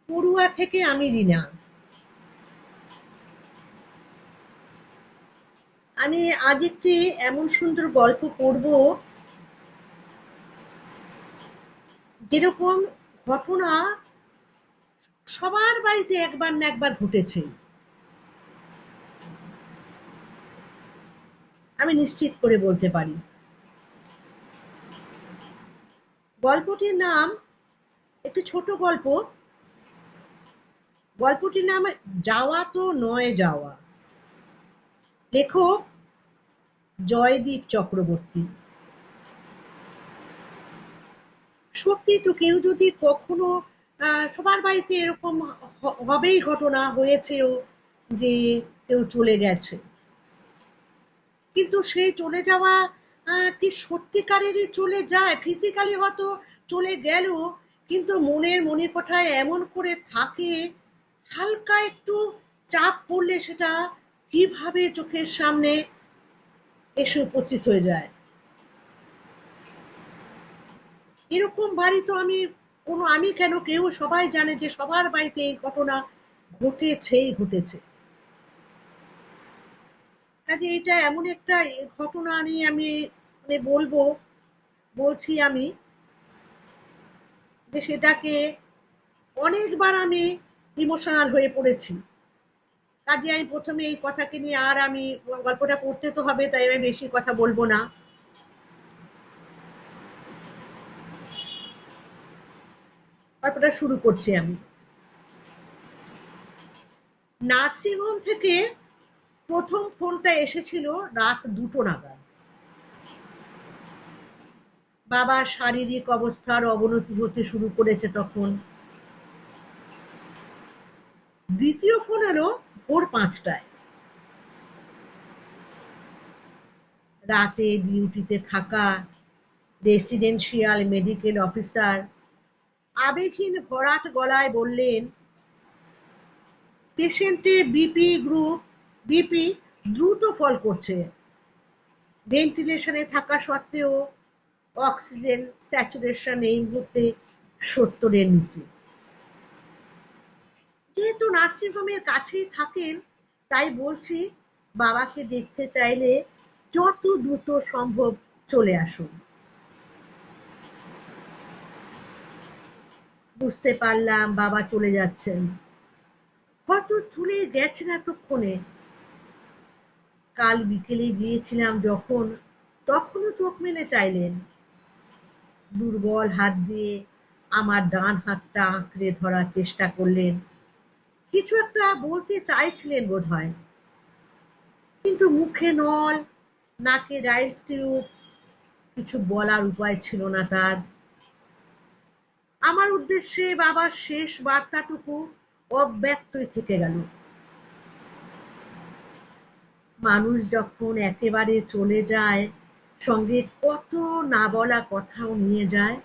পড়ুয়া থেকে আমি রিনা। আমি আজ একটি এমন সুন্দর গল্প পড়ব, যেরকম ঘটনা সবার বাড়িতে একবার না একবার ঘটেছে। আমি নিশ্চিত করে বলতে পারি। গল্পটির নাম, একটি ছোট গল্প। গল্পটির নাম যাওয়া তো নয় যাওয়া। লেখক জয়দীপ চক্রবর্তী। সত্যি তো, কেউ যদি কখনো সবার বাড়িতে এরকম হবেই, ঘটনা হয়েছেও যে কেউ চলে গেছে, কিন্তু সেই চলে যাওয়া কি সত্যিকারেরই চলে যায়? ফিজিক্যালি হয়তো চলে গেল, কিন্তু মনের মণিকোঠায় এমন করে থাকে, হালকা একটু চাপ পড়লে সেটা কিভাবে চোখের সামনে এসে উপস্থিত হয়ে যায়। এরকম বাড়ি তো আমি কেন, কেউ সবাই জানে যে সবার বাড়িতে এই ঘটনা ঘটেছেই ঘটেছে। কাজে এটা এমন একটা ঘটনা নিয়ে আমি মানে বলছি আমি, যে সেটাকে অনেকবার আমি ইমোশনাল হয়ে পড়েছি। কাজে আমি প্রথমে এই কথাকে নিয়ে, আর আমি গল্পটা পড়তে তো হবে, তাই আমি বেশি কথা বলবো না। গল্পটা শুরু করছি আমি। নার্সিংহোম থেকে প্রথম ফোনটা এসেছিল রাত 2টো নাগাদ। বাবার শারীরিক অবস্থার অবনতি হতে শুরু করেছে তখন। দ্বিতীয় ফোন এলো ভোর 5টায়। রাতে ডিউটিতে থাকা রেসিডেন্সিয়াল মেডিকেল অফিসার আবেগহীন ভরাট গলায় বললেন, পেশেন্টের বিপি দ্রুত ফল করছে। ভেন্টিলেশনে থাকা সত্ত্বেও অক্সিজেন স্যাচুরেশন এই মুহূর্তে 70-এর নিচে। যেহেতু নার্সিংহোমের কাছেই থাকেন, তাই বলছি, বাবাকে দেখতে চাইলে যত দ্রুত সম্ভব চলে আসুন। বুঝতে পারলাম বাবা চলে যাচ্ছেন, হয়তো চলে গেছেন এতক্ষণে। কাল বিকেলে গিয়েছিলাম যখন, তখনও চোখ মেলে চাইলেন। দুর্বল হাত দিয়ে আমার ডান হাতটা আঁকড়ে ধরার চেষ্টা করলেন। কিছু একটা বলতে চাইছিলেন বোধহয়, কিন্তু মুখে নল, নাকে রাইস টিউব, কিছু বলার উপায় ছিল না তার। আমার উদ্দেশ্যে বাবার শেষ বার্তাটুকু অব্যক্তই থেকে গেল। মানুষ যখন একেবারে চলে যায়, সঙ্গে কত না বলা কথাও নিয়ে যায়।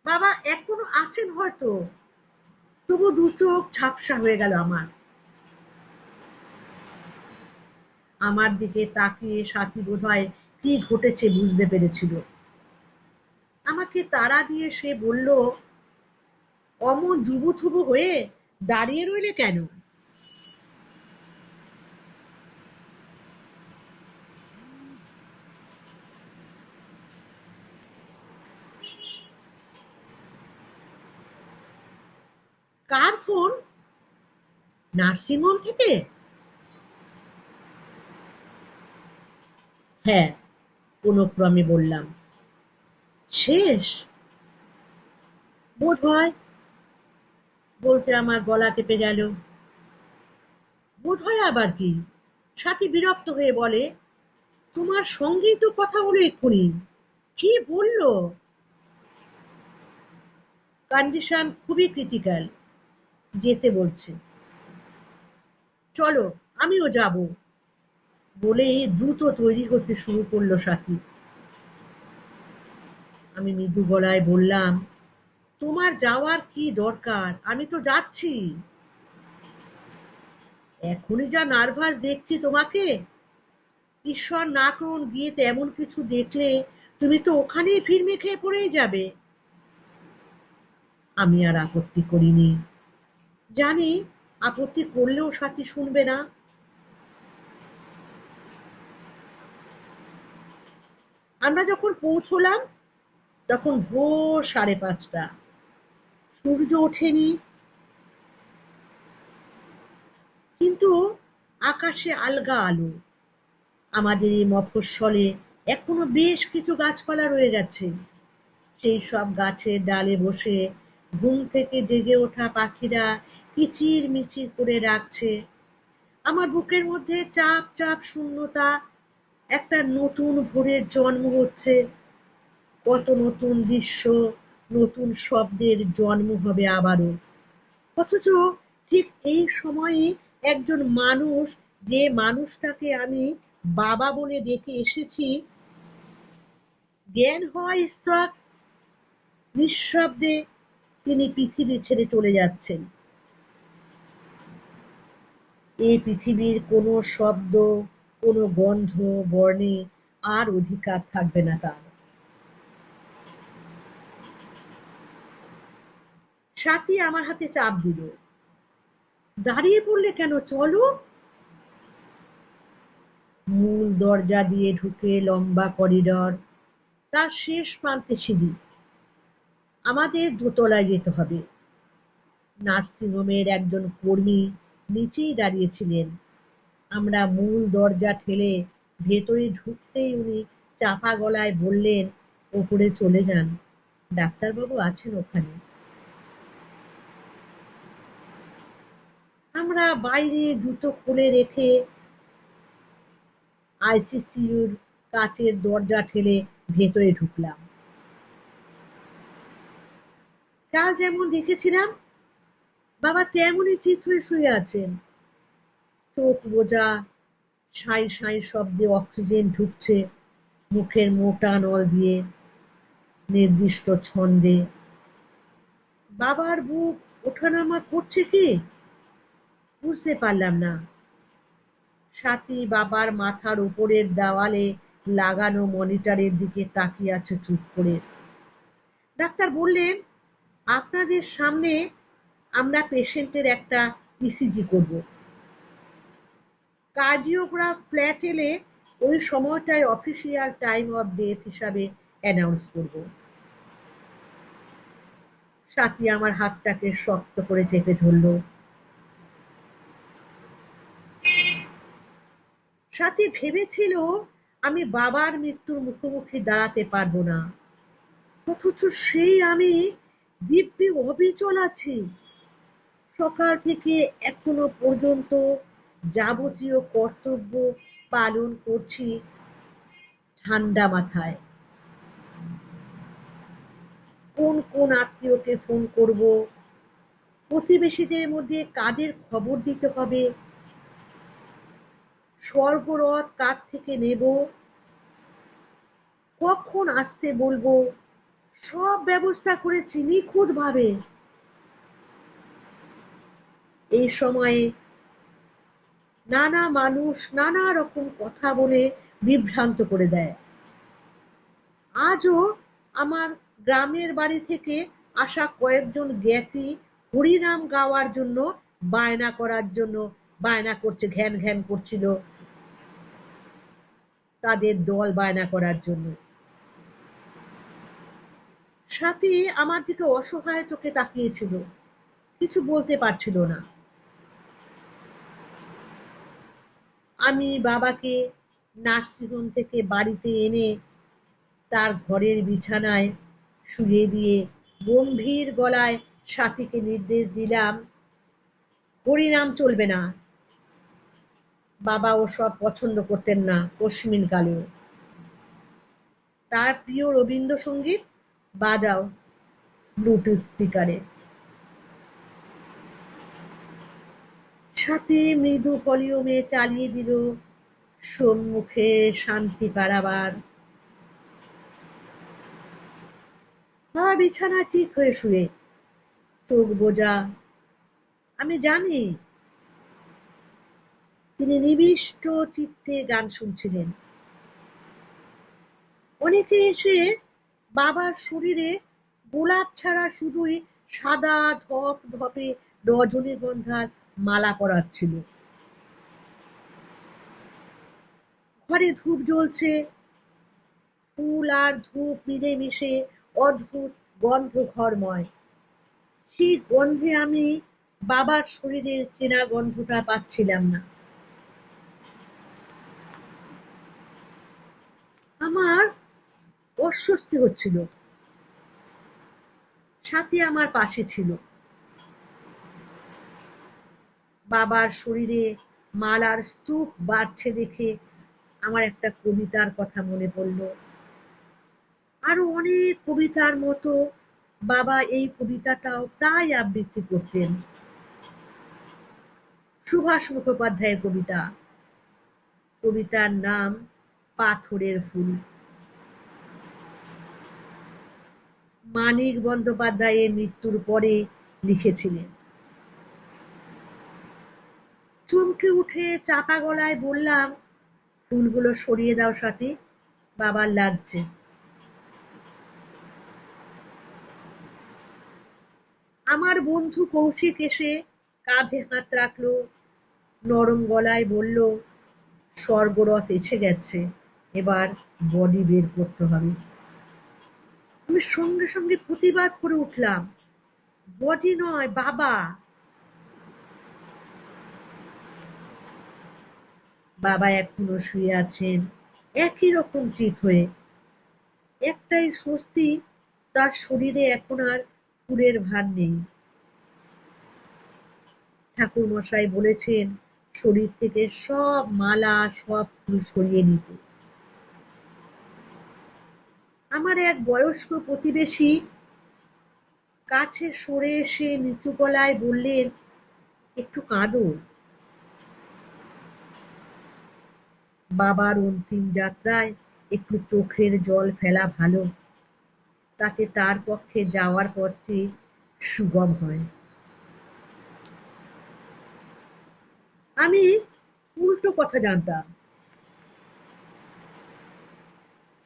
বাবা এখনো আছেন হয়তো, তবু দু চোখ ঝাপসা হয়ে গেল আমার। আমার দিকে তাকিয়ে সাথী বোধহয় কি ঘটেছে বুঝতে পেরেছিল। আমাকে তাড়া দিয়ে সে বলল, অমন জুবুথুবু হয়ে দাঁড়িয়ে রইলে কেন? কার ফোন? নার্সিংহোম থেকে? হ্যাঁ, কোনো ক্রমে বললাম। শেষ বোধ হয়, বলতে আমার গলা কেঁপে গেল। বোধ হয় আবার কি? সাথী বিরক্ত হয়ে বলে, তোমার সঙ্গেই তো কথা হলো এক্ষুনি। কি বললো? কন্ডিশন খুবই ক্রিটিক্যাল, যেতে বলছে। চলো, আমিও যাব, বলেই দ্রুত তৈরি হতে শুরু করলো সাথী। আমি মৃদু গলায় বললাম, তোমার যাওয়ার কি দরকার? আমি তো যাচ্ছি। এখনই যা নার্ভাস দেখছি তোমাকে, ঈশ্বর না করুন গিয়ে তেমন কিছু দেখলে তুমি তো ওখানেই ফিরমে খেয়ে পড়েই যাবে। আমি আর আপত্তি করিনি। জানি আপত্তি করলেও সাথী শুনবে না। আমরা যখন পৌঁছলাম তখন ভোর 5:30। সূর্য ওঠেনি, কিন্তু আকাশে আলগা আলো। আমাদের এই মফস্বলে এখনো বেশ কিছু গাছপালা রয়ে গেছে। সেই সব গাছের ডালে বসে ঘুম থেকে জেগে ওঠা পাখিরা কিচির মিচির করে ডাকছে। আমার বুকের মধ্যে চাপ চাপ শূন্যতা। একটা নতুন ভোরের জন্ম হচ্ছে। কত নতুন দৃশ্য, নতুন শব্দের জন্ম হবে আবারও। অথচ ঠিক এই সময়ে একজন মানুষ, যে মানুষটাকে আমি বাবা বলে ডেকে এসেছি, জ্ঞান হওয়ার স্তক নিঃশব্দে তিনি পৃথিবী ছেড়ে চলে যাচ্ছেন। এই পৃথিবীর কোনো শব্দ, কোনো গন্ধ, বর্ণে আর অধিকার থাকবে না তার। সাথী আমার হাতে চাপ দিল। দাঁড়িয়ে পড়লে কেন, চলো। মূল দরজা দিয়ে ঢুকে লম্বা করিডর, তার শেষ প্রান্তে সিঁড়ি। আমাদের দোতলায় যেতে হবে। নার্সিংহোমের একজন কর্মী নিচেই দাঁড়িয়েছিলেন। আমরা মূল দরজা ঠেলে ভেতরে ঢুকতেই উনি চাপা গলায় বললেন, ওপরে চলে যান, ডাক্তারবাবু আছেন ওখানে। আমরা বাইরে জুতো খুলে রেখে আইসিইউর কাচের দরজা ঠেলে ভেতরে ঢুকলাম। কাল যেমন দেখেছিলাম বাবা তেমনই চিত হয়ে শুয়ে আছেন। চোখ বোঝা, সাঁই সাঁই শব্দে অক্সিজেন ঢুকছে মুখের মোটা নল দিয়ে, নির্দিষ্ট ছন্দে। বাবার বুক ওঠানামা করছে কি বুঝতে পারলাম না। সাথী বাবার মাথার উপরের দেওয়ালে লাগানো মনিটরের দিকে তাকিয়ে আছে চুপ করে। ডাক্তার বললেন, আপনাদের সামনে আমরা পেশেন্টের একটা ইসিজি করব। কার্ডিওগ্রাফ ফ্ল্যাট এলে ওই সময়টায় অফিসিয়াল টাইম অফ ডেথ হিসাবে অ্যানাউন্স করব। সাথী আমার হাতটাকে শক্ত করে চেপে ধরল। সাথী ভেবেছিল আমি বাবার মৃত্যুর মুখোমুখি দাঁড়াতে পারবো না, অথচ সেই আমি দিব্যি অবিচল আছি। সকাল থেকে এখনো পর্যন্ত যাবতীয় কর্তব্য পালন করছি ঠান্ডা মাথায়। কোন কোন আত্মীয়কে ফোন করব, প্রতিবেশীদের মধ্যে কাদের খবর দিতে হবে, স্বর্গরথ কার থেকে নেব, কখন আসতে বলবো, সব ব্যবস্থা করেছি নিখুঁত ভাবে। এই সময়ে নানা মানুষ নানা রকম কথা বলে বিভ্রান্ত করে দেয়। আজও আমার গ্রামের বাড়ি থেকে আসা কয়েকজন জ্ঞাতি হরিনাম গাওয়ার জন্য বায়না করছে, ঘ্যান ঘ্যান করছিল তাদের দল বায়না করার জন্য। সাথী আমার দিকে অসহায় চোখে তাকিয়েছিল, কিছু বলতে পারছিল না। আমি বাবাকে নার্সিংহোম থেকে বাড়িতে এনে তার ঘরের বিছানায় শুয়ে দিয়ে গম্ভীর গলায় সাথীকে নির্দেশ দিলাম, হরিনাম চলবে না। বাবা ওসব পছন্দ করতেন না অস্মিন কালেও। তার প্রিয় রবীন্দ্রসঙ্গীত বাজাও ব্লুটুথ স্পিকারে। সাথে মৃদু ভলিউমে চালিয়ে দিল সম্মুখে শান্তি পাড়াবার। বাবা বিছানা চিত হয়ে শুয়ে, চোখ বোঝা। আমি জানি তিনি নিবিষ্ট চিত্তে গান শুনছিলেন। অনেকে এসে বাবার শরীরে গোলাপ ছাড়া শুধুই সাদা ধপ ধপে রজনীগন্ধার মালা পরাচ্ছিল। ঘরে ধূপ জ্বলছে, ফুল আর ধূপ মিলেমিশে অদ্ভুত গন্ধ ঘরময়। সেই গন্ধে আমি বাবার শরীরের চেনা গন্ধটা পাচ্ছিলাম না। আমার অস্বস্তি হচ্ছিল। সাথী আমার পাশে ছিল। বাবার শরীরে মালার স্তূপ বাড়ছে দেখে আমার একটা কবিতার কথা মনে পড়ল। আরো অনেক কবিতার মতো বাবা এই কবিতাটাও প্রায় আবৃত্তি করতেন। সুভাষ মুখোপাধ্যায়ের কবিতা। কবিতার নাম পাথরের ফুল। মানিক বন্দ্যোপাধ্যায়ের মৃত্যুর পরে লিখেছিলেন। চমকে উঠে চাপা গলায় বললাম, ফুলগুলো সরিয়ে দাও সাথী, বাবার লাগছে। আমার বন্ধু কৌশিক এসে কাঁধে হাত রাখলো, নরম গলায় বলল, স্বর্গরথ এসে গেছে, এবার বডি বের করতে হবে। আমি সঙ্গে সঙ্গে প্রতিবাদ করে উঠলাম, বডি নয়, বাবা। বাবা এখনো শুয়ে আছেন একই রকম চিত হয়ে। একটাই স্বস্তি, তার শরীরে এখন আর ফুলের ভার নেই। ঠাকুরমশাই বলেছেন শরীর থেকে সব মালা সব ফুল সরিয়ে নিতে। আমার এক বয়স্ক প্রতিবেশী কাছে সরে এসে নিচু গলায় বললেন, একটু কাঁদো। বাবার অন্তিম যাত্রায় একটু চোখের জল ফেলা ভালো, তাতে তার পক্ষে যাওয়ার পথটি সুগম হয়। আমি উল্টো কথা জানতাম।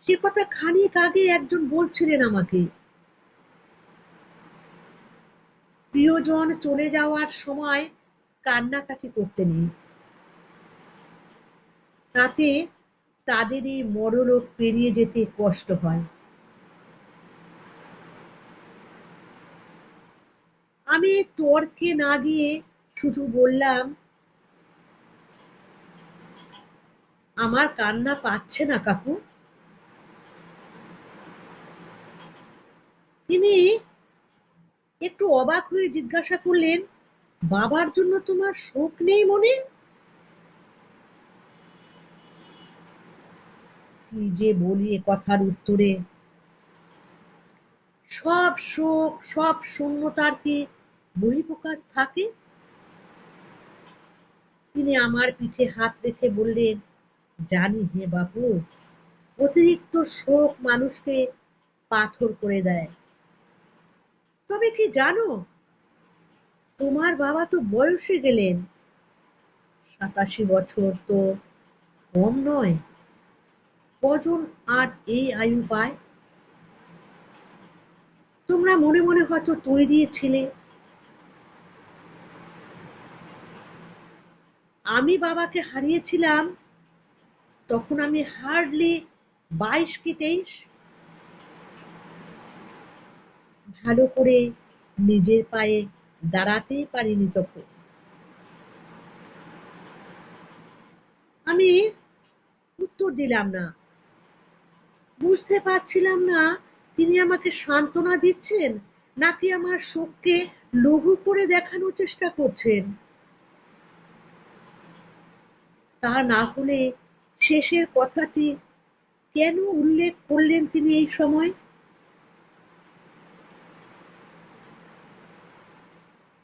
সে কথা খানিক আগে একজন বলছিলেন আমাকে, প্রিয়জন চলে যাওয়ার সময় কান্নাকাটি করতে নেই, তাতে তাদের এই মরলোক পেরিয়ে যেতে কষ্ট হয়। আমি তর্কে না গিয়ে শুধু বললাম, আমার কান্না পাচ্ছে না কাকু। তিনি একটু অবাক হয়ে জিজ্ঞাসা করলেন, বাবার জন্য তোমার শোক নেই মনে? কি যে বলি এ কথার উত্তরে, সব শোক সব শূন্যতার কি বহিঃপ্রকাশ থাকে? তিনি আমার পিঠে হাত রেখে বললেন, জানি হে বাপু, অতিরিক্ত শোক মানুষকে পাথর করে দেয়। তবে কি জানো, তোমার বাবা তো বয়সে গেলেন, ৮৭ বছর তো কম নয়। কজন আর এই আয়ু পায়? তোমরা মনে মনে হয়তো তৈরি ছিলে। আমি বাবাকে হারিয়েছিলাম তখন আমি হার্ডলি ২২ কি ২৩। ভালো করে নিজের পায়ে দাঁড়াতেই পারিনি তখন। আমি উত্তর দিলাম না। বুঝতে পারছিলাম না তিনি আমাকে সান্ত্বনা দিচ্ছেন নাকি আমার শোককে লঘু করে দেখানোর চেষ্টা করছেন। তা না হলে শেষের কথাটি কেন উল্লেখ করলেন তিনি এই সময়?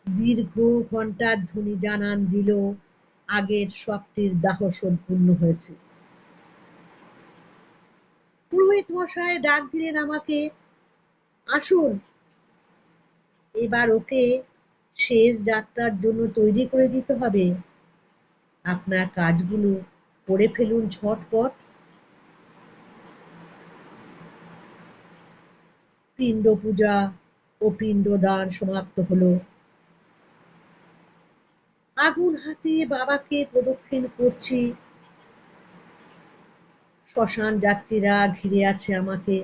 দীর্ঘ ঘণ্টার ধ্বনি জানান দিল আগের সবটির দাহ সম্পূর্ণ হয়েছে। পুরোহিত মশাই ডাক দিলেন আমাকে, আসুন, এবার ওকে শেষ যাত্রার জন্য তৈরি করে দিতে হবে। আপনার কাজগুলো করে ফেলুন ঝটপট। পিণ্ড পূজা, ও পিণ্ডদান সমাপ্ত হলো। আগুন হাতে বাবাকে প্রদক্ষিণ করছি। শ্মশান যাত্রীরা ঘিরে আছে আমাকে।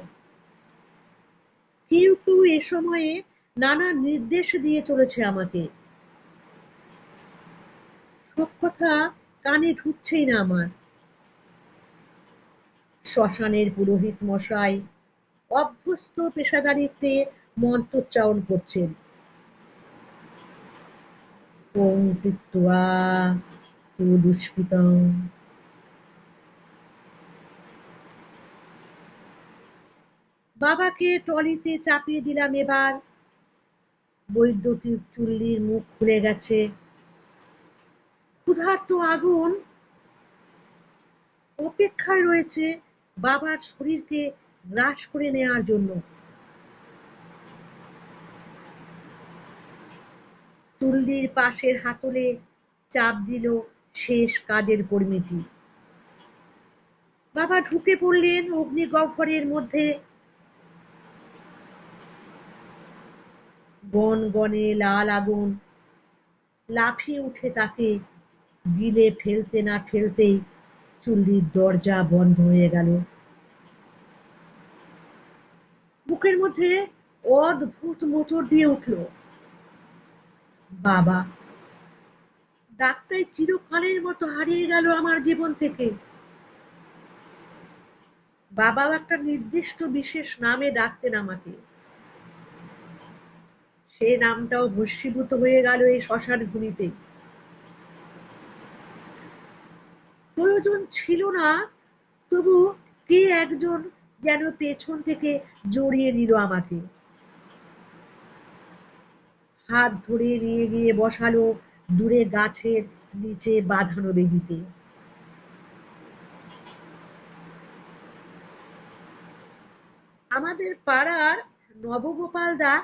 কেউ কেউ এ সময়ে নানা নির্দেশ দিয়ে চলেছে আমাকে। সব কথা কানে ঢুকছেই না আমার। শ্মশানের পুরোহিত মশাই অভ্যস্ত পেশাদারিত্বে মন্ত্রোচ্চারণ করছেন। ওং কৃত্বা দুষ্কৃতং। বাবাকে ট্রলিতে চাপিয়ে দিলাম এবার। বৈদ্যুতিক চুল্লির মুখ খুলে গেছে। ক্ষুধার্ত আগুন অপেক্ষায় রয়েছে বাবার শরীরকে গ্রাস করে নেয়ার জন্য। চুল্লির পাশের হাতলে চাপ দিল শেষ কাজের কর্মীটি। বাবা ঢুকে পড়লেন অগ্নিগহ্বরের মধ্যে। গনগনে লাল আগুন লাফিয়ে উঠে তাকে গিলে ফেলতে না ফেলতেই চুল্লির দরজা বন্ধ হয়ে গেল। বুকের মধ্যে অদ্ভুত মোচড় দিয়ে উঠল। বাবা! ডাকটাই চিরকালের মতো হারিয়ে গেল আমার জীবন থেকে। বাবাও একটা নির্দিষ্ট বিশেষ নামে ডাকতেন আমাকে। সে নামটাও ভস্মীভূত হয়ে গেল এই শ্মশান ভূমিতে। প্রয়োজন ছিল না, তবু কে একজন যেন পেছন থেকে জড়িয়ে নিল আমাকে। হাত ধরে নিয়ে গিয়ে বসালো দূরে গাছের নিচে বাঁধানো বেদিতে। আমাদের পাড়ার নবগোপাল দা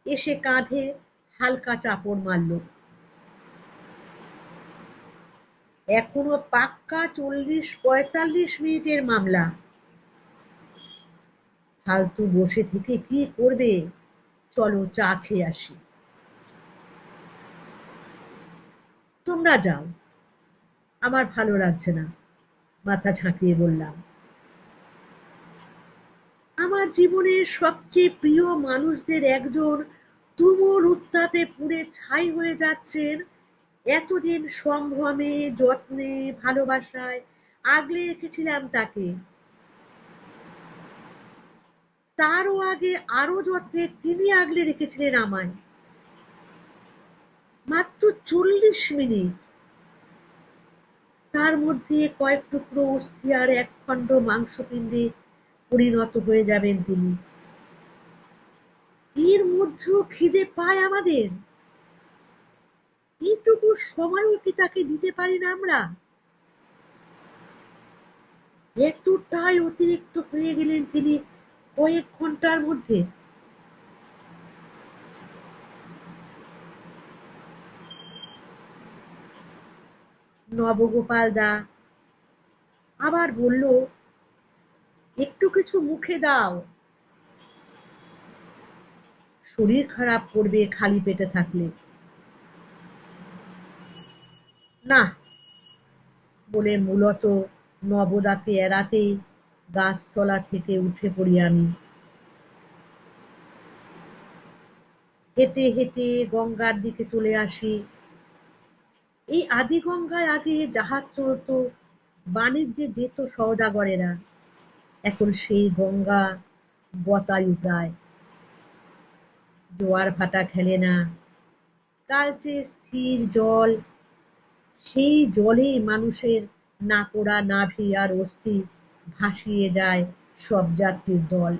এসে কাঁধে হালকা চাপড় মারল। এখনো পাক্কা ৪০-৪৫ মিনিটের মামলা। ফালতু বসে থেকে কি করবে, চলো চা খেয়ে আসি। তোমরা যাও, আমার ভালো লাগছে না, মাথা ঝাঁকিয়ে বললাম। আমার জীবনের সবচেয়ে প্রিয় মানুষদের একজন তুমুল উত্তাপে পুড়ে ছাই হয়ে যাচ্ছেন। এতদিন সম্ভ্রমে যত্নে ভালোবাসায় আগলে রেখেছিলাম তাকে। তারও আগে আরো যত্নে তিনি আগলে রেখেছিলেন আমায়। মাত্র ৪০ মিনিট, তার মধ্যে কয়েক টুকরো অস্থি আর এক খণ্ড মাংসপিণ্ডে পরিণত হয়ে যাবেন তিনি। এর মধ্যেও খিদে পায় আমাদের। এইটুকু সময়ও কি তাকে দিতে পারি না আমরা? এতটাই অতিরিক্ত হয়ে গেলেন তিনি কয়েক ঘন্টার মধ্যে। নবগোপাল দা আবার বলল, একটু কিছু মুখে দাও, শরীর খারাপ করবে খালি পেটে থাকলে। না বলে মূলত নবদাকে এড়াতেই গাছতলা থেকে উঠে পড়ি আমি। হেঁটে হেঁটে গঙ্গার দিকে চলে আসি। এই আদি গঙ্গায় আগে জাহাজ চলত, বাণিজ্যে যেত সওদাগরেরা। এখন সেই গঙ্গা বতায়ু প্রায়, জোয়ার ভাটা খেলে না, কালচে স্থির জল। সেই জলেই মানুষের না পোড়া নাভি আর অস্থি ভাসিয়ে যায় সব যাত্রীর দল।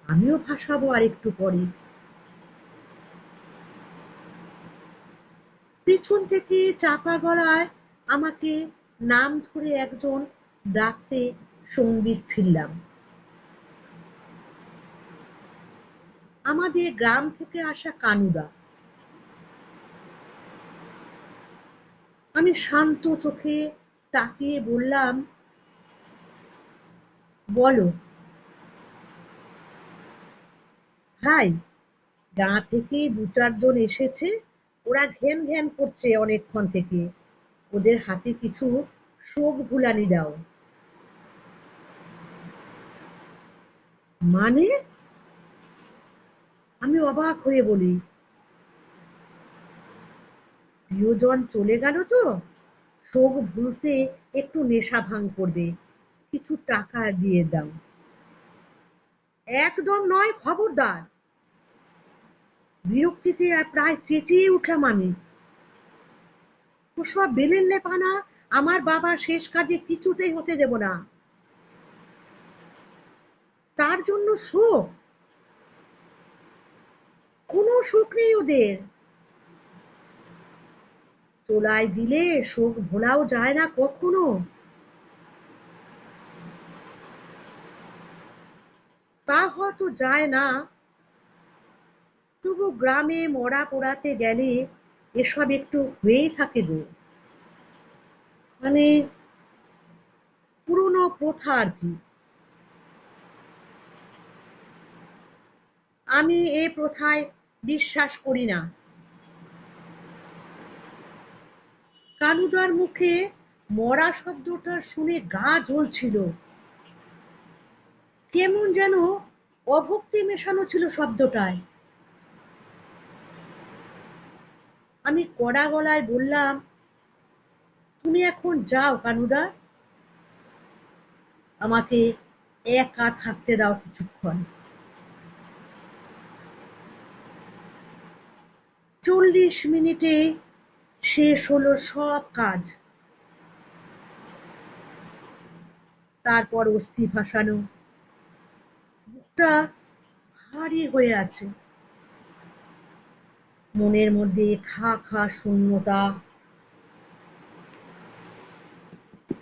আমিও ভাসাবো আর একটু পরে। পেছন থেকে চাপা গলায় আমাকে নাম ধরে একজন ডাকতে সম্বিত ফিরলাম। আমাদের গ্রাম থেকে আসা কানুদা। আমি শান্ত চোখে তাকিয়ে বললাম, বলো। ভাই, গাঁ থেকে ২-৪ জন এসেছে, ওরা ঘ্যান ঘ্যান করছে অনেকক্ষণ থেকে, ওদের হাতে কিছু শোক ভুলানি দাও। মানে? আমি অবাক হয়ে বলি, প্রিয়জন চলে গেল তো, শোক ভুলতে একটু নেশা ভাঙ করবে, কিছু টাকা দিয়ে দাও। একদম নয়, খবরদার! বিরক্তিতে প্রায় চেঁচিয়ে উঠলাম আমি। ওসব বেলেল্লেপানা আমার বাবার শেষ কাজে কিছুতেই হতে দেব না। তার জন্য শোক? কোনো শোক নেই ওদের। চোলায় দিলে শোক ভোলাও যায় না কখনো। তা হয়তো যায় না, তবু গ্রামে মরা পোড়াতে গেলে এসব একটু হয়েই থাকে গো। মানে পুরনো প্রথা আর কি। আমি এ প্রথায় বিশ্বাস করি না। কালুদার মুখে মরা শব্দটা শুনে গা জ্বলছিল। কেমন যেন অভক্তি মেশানো ছিল শব্দটায়। আমি কড়া গলায় বললাম, তুমি এখন যাও কানুদা, আমাকে একা থাকতে দাও কিছুক্ষণ। ৪০ মিনিটে শেষ হলো সব কাজ। তারপর অস্থি ভাসানো। বুকটা ভারী হয়ে আছে, মনের মধ্যে খা খা শূন্যতা।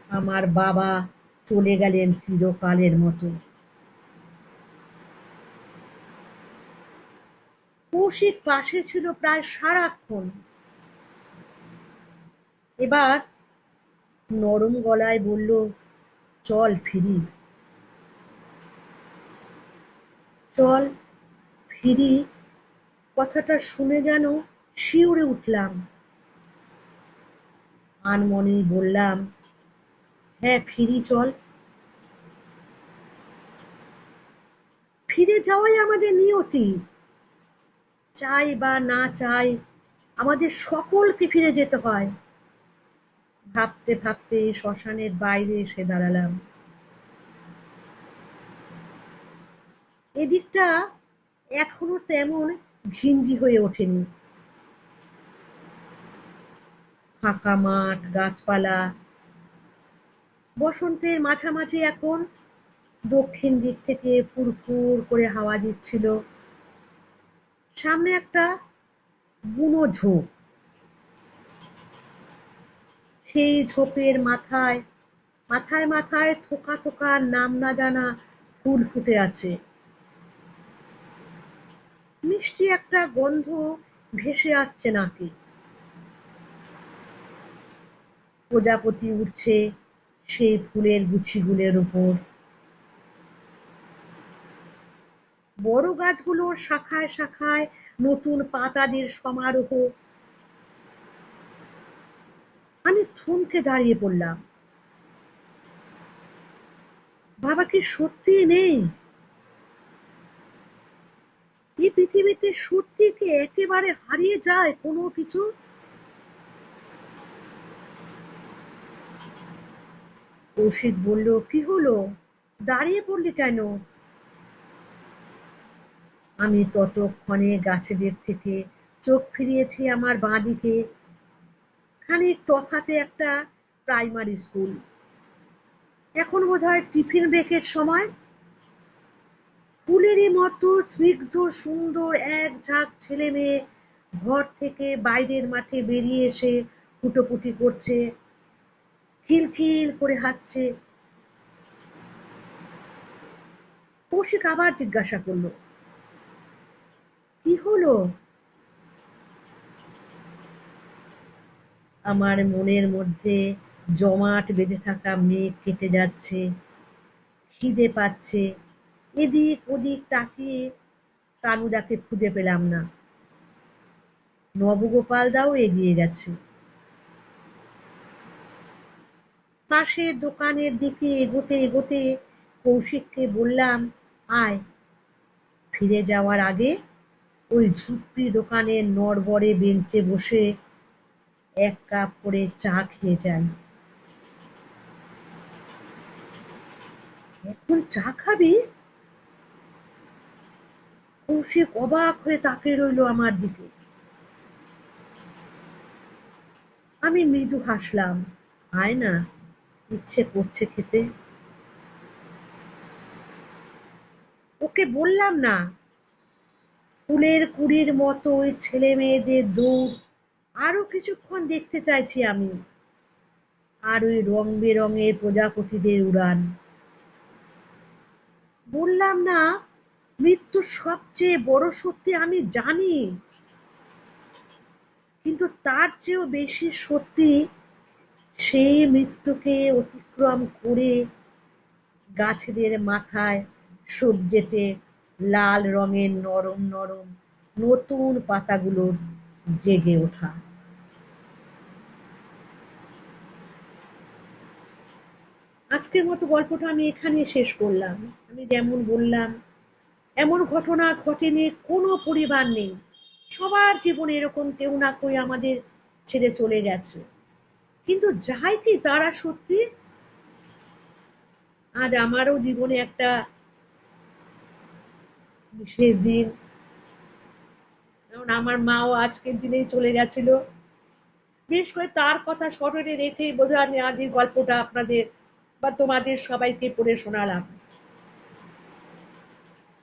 আমার বাবা চলে গেলেন চিরকালের মতো। কৌশিক পাশে ছিল প্রায় সারাক্ষণ। এবার নরম গলায় বলল, চল ফিরি। চল ফিরি কথাটা শুনে যেন শিউরে উঠলাম। আনমনেই বললাম, হ্যাঁ ফিরি, চল। ফিরে যাওয়াই আমাদের নিয়তি। চাই বা না চাই, আমাদের সকলকে ফিরে যেতে হয়। ভাবতে ভাবতে শ্মশানের বাইরে এসে দাঁড়ালাম। এদিকটা এখনো তেমন ঘিঞ্জি হয়ে ওঠেনি। ফাঁকা মাঠ, গাছপালা। বসন্তের মাঝামাঝি এখন। দক্ষিণ দিক থেকে ফুরফুর করে হাওয়া দিচ্ছিল। সামনে একটা বুনো ঝোপ। সেই ঝোপের মাথায় মাথায় মাথায় থোকা থোকা নাম না জানা ফুল ফুটে আছে। মিষ্টি একটা গন্ধ ভেসে আসছে নাকে। প্রজাপতি উড়ছে সেই ফুলের গুছিগুলোর উপর। বড় গাছগুলোর শাখায় শাখায় নতুন পাতাদের সমারোহ। আমি থমকে দাঁড়িয়ে পড়লাম। বাবা কি সত্যিই নেই? এই পৃথিবীতে সত্যি কি একেবারে হারিয়ে যায় কোনো কিছু? কৌশিক বলল, কি হলো, দাঁড়িয়ে পড়লি কেন? আমি ততক্ষণে গাছেদের থেকে চোখ ফিরিয়েছি আমার বাঁদিকে। খানিক তফাতে একটা প্রাইমারি স্কুল। এখন বোধহয় টিফিন ব্রেকের সময়। ফুলেরই মতো স্নিগ্ধ সুন্দর এক ঝাঁক ছেলে মেয়ে ঘর থেকে বাইরের মাঠে বেরিয়ে এসে হুটোপুটি করছে, খিলখিল করে হাসছে। কৌশিক আবার জিজ্ঞাসা করলো, কি হলো? আমার মনের মধ্যে জমাট বেঁধে থাকা মেঘ কেটে যাচ্ছে। খিদে পাচ্ছে। এদিক ওদিক তাকিয়ে কানুদাকে খুঁজে পেলাম না। নবগোপাল দাও এগিয়ে গেছে। পাশের দোকানের দিকে এগোতে এগোতে কৌশিককে বললাম, আয়। ফিরে যাওয়ার আগে ওই ঝুপড়ি দোকানের নড়বড়ে বেঞ্চে বসে এক কাপ করে চা খেয়ে যাই। এখন চা খাবি? কৌশিক অবাক হয়ে তাকিয়ে রইল আমার দিকে। আমি মৃদু হাসলাম। আয় না, ইচ্ছে করছে খেতে। ওকে বললাম না, ফুলের কুড়ির মতো ওই ছেলে মেয়েদের দৌড় আরো কিছুক্ষণ দেখতে চাইছি আমি, আর ওই রং বেরঙের প্রজাপতিদের উড়ান। বললাম না, মৃত্যুর সবচেয়ে বড় সত্যি আমি জানি, কিন্তু তার চেয়েও বেশি সত্যি সেই মৃত্যুকে অতিক্রম করে গাছেদের মাথায় সবজেটে লাল রঙের নরম নরম নতুন পাতাগুলোর জেগে ওঠা। আজকের মতো গল্পটা আমি এখানে শেষ করলাম। আমি যেমন বললাম, এমন ঘটনা ঘটেনি, কোনো পরিবার নেই, সবার জীবনে এরকম কেউ না কেউ আমাদের ছেড়ে চলে গেছে। কিন্তু যাই কি তারা সত্যি, আজ আমারও জীবনে একটা বিশেষ দিন। কারণ আমার মাও আজকের দিনেই চলে গেছিল। বিশেষ করে তার কথা স্মরণে রেখেই বোধহয় আমি আজ এই গল্পটা আপনাদের বা তোমাদের সবাইকে পড়ে শোনালাম।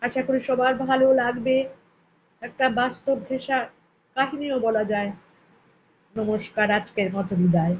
আশা করি সবার ভালো লাগবে। একটা বাস্তব ঘেঁষা কাহিনীও বলা যায়। নমস্কার, আজকের মতো বিদায়।